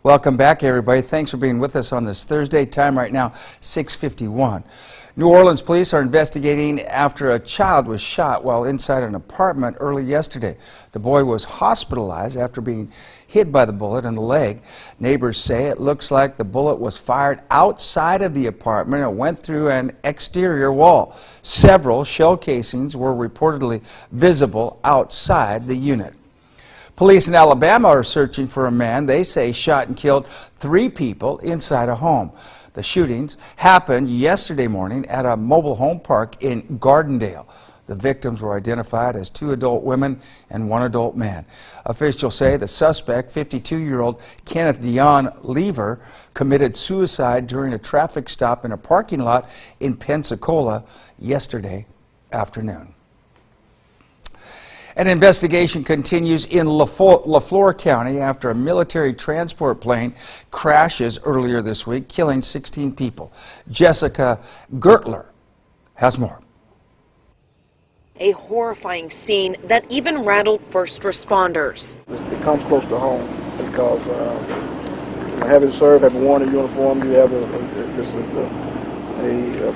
Welcome back, everybody. Thanks for being with us on this Thursday. Time right now, 6:51. New Orleans police are investigating after a child was shot while inside an apartment early yesterday. The boy was hospitalized after being hit by the bullet in the leg. Neighbors say it looks like the bullet was fired outside of the apartment and went through an exterior wall. Several shell casings were reportedly visible outside the unit. Police in Alabama are searching for a man they say shot and killed 3 people inside a home. The shootings happened yesterday morning at a mobile home park in Gardendale. The victims were identified as 2 adult women and 1 adult man. Officials say the suspect, 52-year-old Kenneth Dion Lever, committed suicide during a traffic stop in a parking lot in Pensacola yesterday afternoon. An investigation continues in LeFlore County after a military transport plane crashes earlier this week, killing 16 people. Jessica Gertler has more. A horrifying scene that even rattled first responders. It comes close to home because having served, having worn a uniform, you have a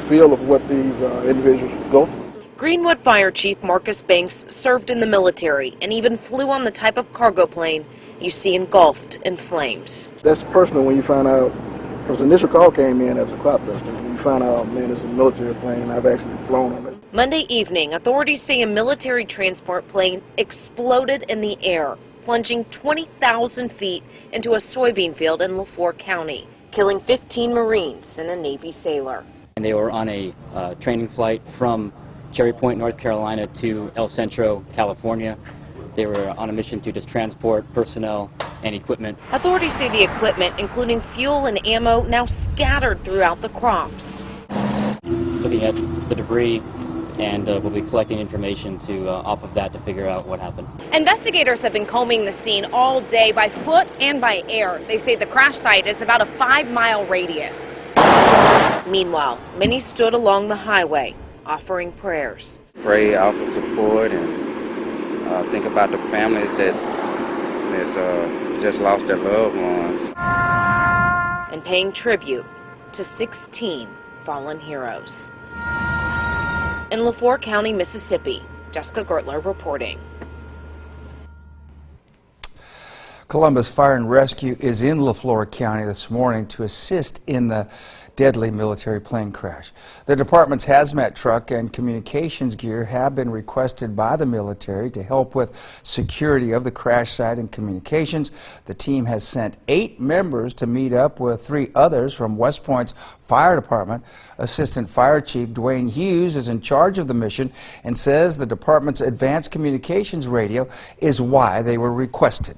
feel of what these individuals go through. Greenwood Fire Chief Marcus Banks served in the military and even flew on the type of cargo plane you see engulfed in flames. That's personal when you find out, because the initial call came in as a crop duster. When you find out, man, it's a military plane, and I've actually flown on it. Monday evening, authorities say a military transport plane exploded in the air, plunging 20,000 feet into a soybean field in LeFlore County, killing 15 Marines and a Navy sailor. And they were on a training flight from Cherry Point, North Carolina to El Centro, California. They were on a mission to just transport personnel and equipment. Authorities say the equipment, including fuel and ammo, now scattered throughout the crops. Looking at the debris, and we'll be collecting information off of that to figure out what happened. Investigators have been combing the scene all day by foot and by air. They say the crash site is about a 5-mile radius. Meanwhile, many stood along the highway, offering prayers. Pray, offer support, and think about the families that's just lost their loved ones. And paying tribute to 16 fallen heroes. In LeFlore County, Mississippi, Jessica Gertler reporting. Columbus Fire and Rescue is in LeFlore County this morning to assist in the deadly military plane crash. The department's hazmat truck and communications gear have been requested by the military to help with security of the crash site and communications. The team has sent 8 members to meet up with 3 others from West Point's fire department. Assistant Fire Chief Dwayne Hughes is in charge of the mission and says the department's advanced communications radio is why they were requested.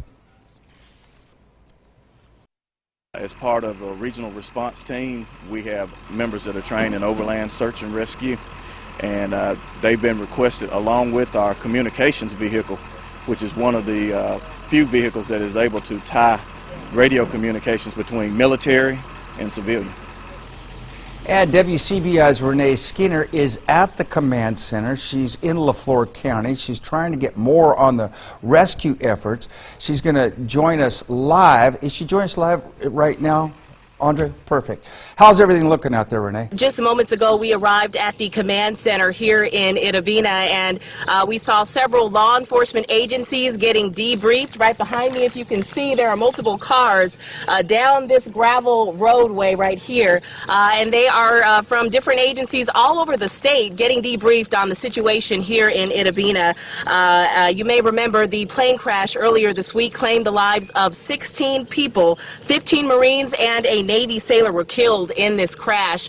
As part of a regional response team, we have members that are trained in overland search and rescue, and they've been requested along with our communications vehicle, which is one of the few vehicles that is able to tie radio communications between military and civilian. And WCBI's Renae Skinner is at the command center. She's in LeFlore County. She's trying to get more on the rescue efforts. She's going to join us live. Is she joining us live right now? Andre, perfect. How's everything looking out there, Renae? Just moments ago, we arrived at the command center here in Itta Bena, and we saw several law enforcement agencies getting debriefed. Right behind me, if you can see, there are multiple cars down this gravel roadway right here, and they are from different agencies all over the state getting debriefed on the situation here in Itta Bena. You may remember the plane crash earlier this week claimed the lives of 16 people, 15 Marines and a Navy sailor were killed in this crash.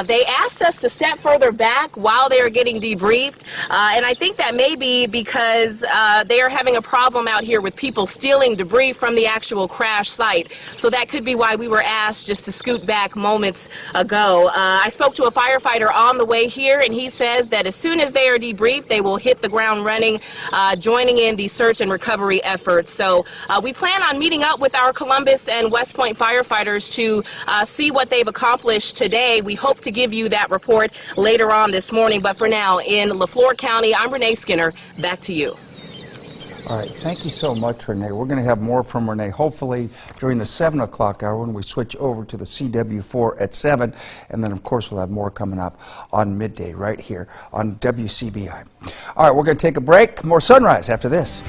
They asked us to step further back while they are getting debriefed, and I think that may be because they are having a problem out here with people stealing debris from the actual crash site. So that could be why we were asked just to scoot back moments ago. I spoke to a firefighter on the way here, and he says that as soon as they are debriefed, they will hit the ground running, joining in the search and recovery efforts. So we plan on meeting up with our Columbus and West Point firefighters to see what they've accomplished today. We hope to give you that report later on this morning, but for now, in LeFlore County, I'm Renae Skinner. Back to you. All right, thank you so much, Renee. We're going to have more from Renee, hopefully during the 7 o'clock hour when we switch over to the CW4 at 7. And then, of course, we'll have more coming up on midday right here on WCBI. All right, we're going to take a break. More Sunrise after this.